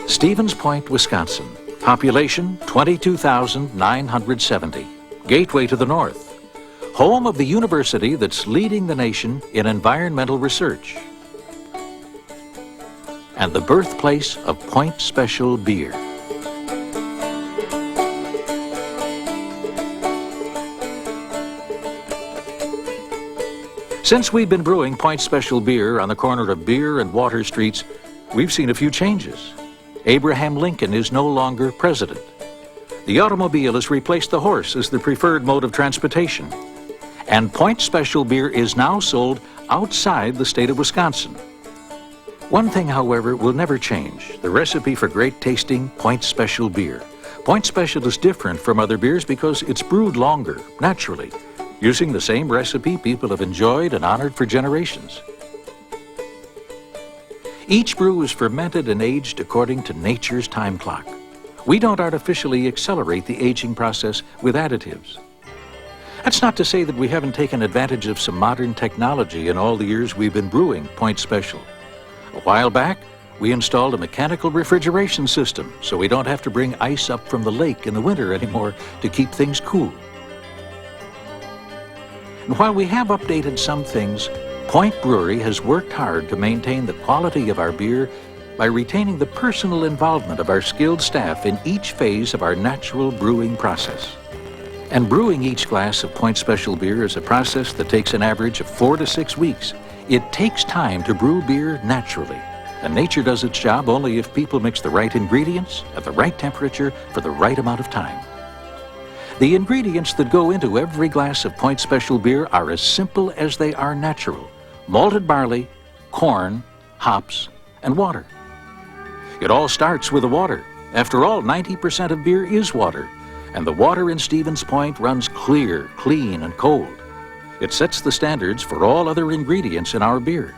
Stevens Point, Wisconsin. Population 22,970. Gateway to the north. Home of the university that's leading the nation in environmental research. And the birthplace of Point Special beer. Since we've been brewing Point Special beer on the corner of Beer and Water Streets, we've seen a few changes. Abraham Lincoln is no longer president. The automobile has replaced the horse as the preferred mode of transportation. And Point Special beer is now sold outside the state of Wisconsin. One thing, however, will never change: the recipe for great tasting Point Special beer. Point Special is different from other beers because it's brewed longer, naturally, using the same recipe people have enjoyed and honored for generations. Each brew is fermented and aged according to nature's time clock. We don't artificially accelerate the aging process with additives. That's not to say that we haven't taken advantage of some modern technology in all the years we've been brewing Point Special. A while back, we installed a mechanical refrigeration system so we don't have to bring ice up from the lake in the winter anymore to keep things cool. And while we have updated some things, Point Brewery has worked hard to maintain the quality of our beer by retaining the personal involvement of our skilled staff in each phase of our natural brewing process. And brewing each glass of Point Special beer is a process that takes an average of 4 to 6 weeks. It takes time to brew beer naturally, and nature does its job only if people mix the right ingredients at the right temperature for the right amount of time. The ingredients that go into every glass of Point Special beer are as simple as they are natural: malted barley, corn, hops, and water. It all starts with the water. After all, 90% of beer is water, and the water in Stevens Point runs clear, clean, and cold. It sets the standards for all other ingredients in our beer.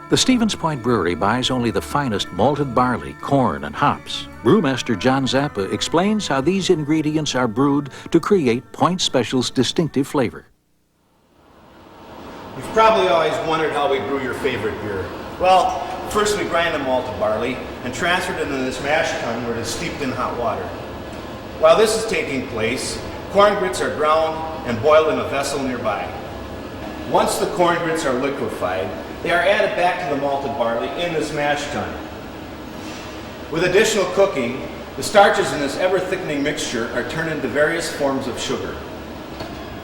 The Stevens Point Brewery buys only the finest malted barley, corn, and hops. Brewmaster John Zappa explains how these ingredients are brewed to create Point Special's distinctive flavor. You've probably always wondered how we brew your favorite beer. Well, first we grind the malted barley and transfer it into this mash tun where it is steeped in hot water. While this is taking place, corn grits are ground and boiled in a vessel nearby. Once the corn grits are liquefied, they are added back to the malted barley in this mash tun. With additional cooking, the starches in this ever-thickening mixture are turned into various forms of sugar.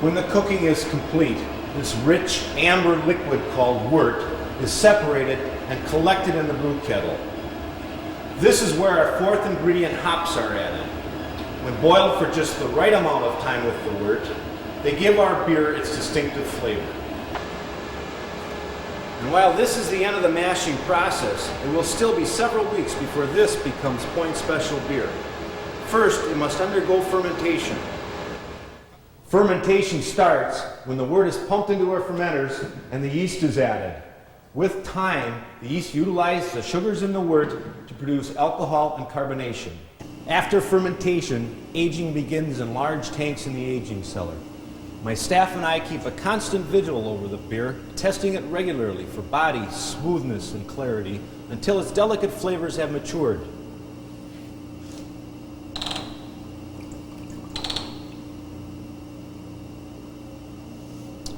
When the cooking is complete, this rich amber liquid called wort is separated and collected in the brew kettle. This is where our fourth ingredient, hops, are added. When boiled for just the right amount of time with the wort, they give our beer its distinctive flavor. And while this is the end of the mashing process, it will still be several weeks before this becomes Point Special beer. First, it must undergo fermentation. Fermentation starts when the wort is pumped into our fermenters and the yeast is added. With time, the yeast utilizes the sugars in the wort to produce alcohol and carbonation. After fermentation, aging begins in large tanks in the aging cellar. My staff and I keep a constant vigil over the beer, testing it regularly for body, smoothness, and clarity until its delicate flavors have matured.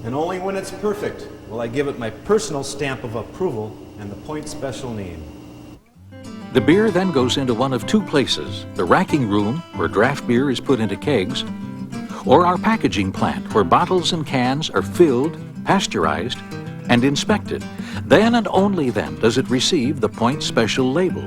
And only when it's perfect will I give it my personal stamp of approval and the Point Special name. The beer then goes into one of two places: the racking room, where draft beer is put into kegs, or our packaging plant, where bottles and cans are filled, pasteurized, and inspected. Then and only then does it receive the Point Special label.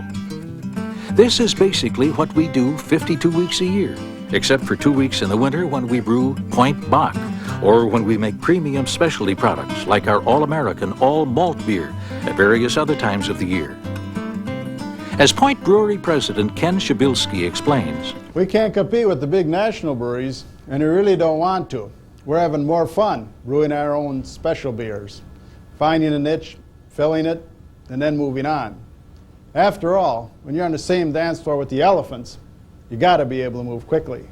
This is basically what we do 52 weeks a year, except for 2 weeks in the winter when we brew Point Bock, or when we make premium specialty products like our All-American all-malt beer at various other times of the year. As Point Brewery President Ken Shabilsky explains, we can't compete with the big national breweries, and we really don't want to. We're having more fun brewing our own special beers, finding a niche, filling it, and then moving on. After all, when you're on the same dance floor with the elephants, you gotta be able to move quickly.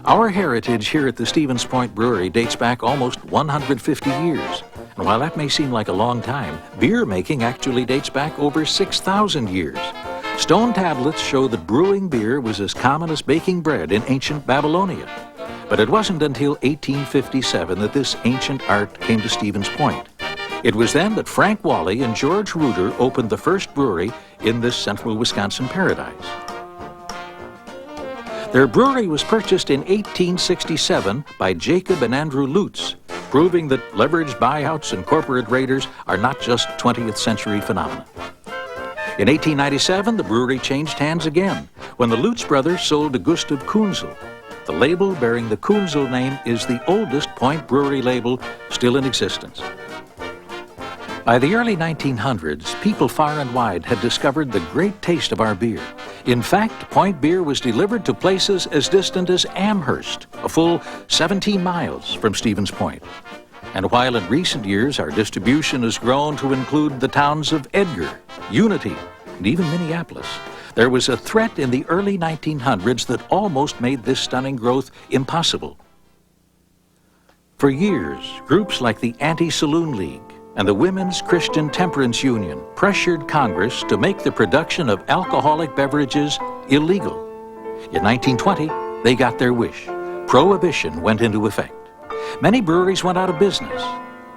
our heritage here at the Stevens Point Brewery dates back almost 150 years. And while that may seem like a long time, beer making actually dates back over 6,000 years. Stone tablets show that brewing beer was as common as baking bread in ancient Babylonia. But it wasn't until 1857 that this ancient art came to Stevens Point. It was then that Frank Wally and George Reuter opened the first brewery in this central Wisconsin paradise. Their brewery was purchased in 1867 by Jacob and Andrew Lutz, proving that leveraged buyouts and corporate raiders are not just 20th century phenomena. In 1897, the brewery changed hands again when the Lutz brothers sold to Gustav Kunzel. The label bearing the Kunzel name is the oldest Point Brewery label still in existence. By the early 1900s, people far and wide had discovered the great taste of our beer. In fact, Point beer was delivered to places as distant as Amherst, a full 17 miles from Stevens Point. And while in recent years our distribution has grown to include the towns of Edgar, Unity, and even Minneapolis, there was a threat in the early 1900s that almost made this stunning growth impossible. For years, groups like the Anti-Saloon League and the Women's Christian Temperance Union pressured Congress to make the production of alcoholic beverages illegal. In 1920, they got their wish. Prohibition went into effect. Many breweries went out of business.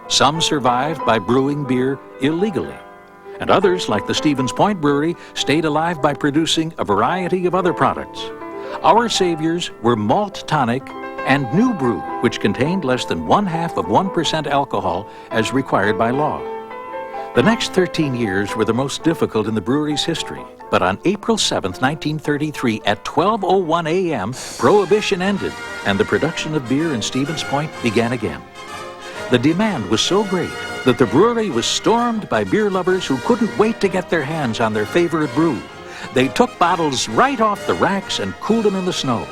Some survived by brewing beer illegally, and others, like the Stevens Point Brewery, stayed alive by producing a variety of other products. Our saviors were malt tonic and New Brew, which contained less than 0.5% alcohol as required by law. The next 13 years were the most difficult in the brewery's history, but on April 7, 1933, at 12:01 a.m., Prohibition ended and the production of beer in Stevens Point began again. The demand was so great that the brewery was stormed by beer lovers who couldn't wait to get their hands on their favorite brew. They took bottles right off the racks and cooled them in the snow.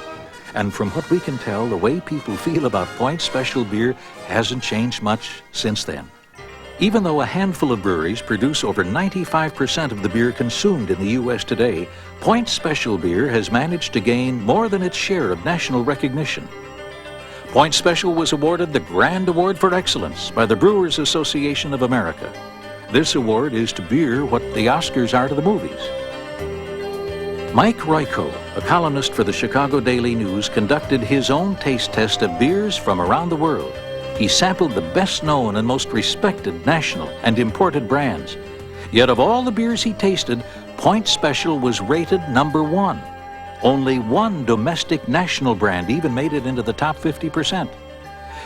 And from what we can tell, the way people feel about Point Special beer hasn't changed much since then. Even though a handful of breweries produce over 95% of the beer consumed in the U.S. today, Point Special beer has managed to gain more than its share of national recognition. Point Special was awarded the Grand Award for Excellence by the Brewers Association of America. This award is to beer what the Oscars are to the movies. Mike Royko, a columnist for the Chicago Daily News, conducted his own taste test of beers from around the world. He sampled the best-known and most respected national and imported brands. Yet of all the beers he tasted, Point Special was rated number 1. Only one domestic national brand even made it into the top 50%.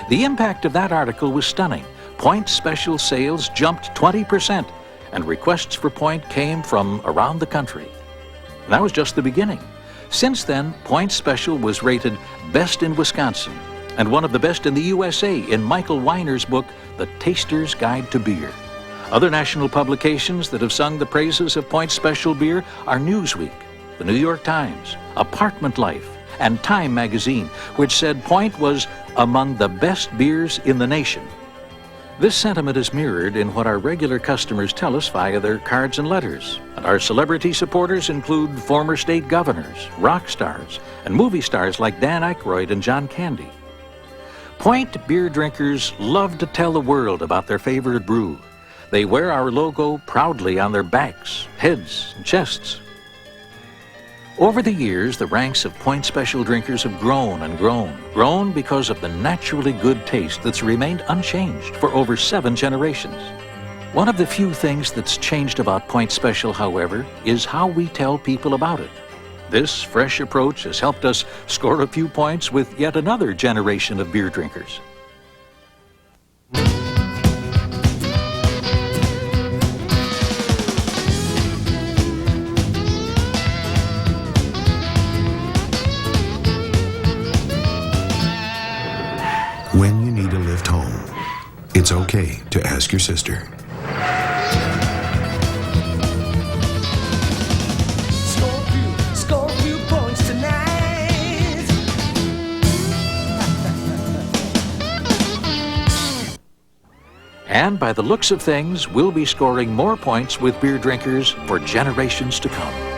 The impact of that article was stunning. Point Special sales jumped 20%, and requests for Point came from around the country. That was just the beginning. Since then, Point Special was rated best in Wisconsin and one of the best in the USA in Michael Weiner's book, The Taster's Guide to Beer. Other national publications that have sung the praises of Point Special beer are Newsweek, the New York Times, Apartment Life, and Time magazine, which said Point was among the best beers in the nation. This sentiment is mirrored in what our regular customers tell us via their cards and letters. And our celebrity supporters include former state governors, rock stars, and movie stars like Dan Aykroyd and John Candy. Point beer drinkers love to tell the world about their favorite brew. They wear our logo proudly on their backs, heads, and chests. Over the years, the ranks of Point Special drinkers have grown and grown because of the naturally good taste that's remained unchanged for over 7 generations. One of the few things that's changed about Point Special, however, is how we tell people about it. This fresh approach has helped us score a few points with yet another generation of beer drinkers. When you need a lift home, it's okay to ask your sister. Score a few points tonight. And by the looks of things, we'll be scoring more points with beer drinkers for generations to come.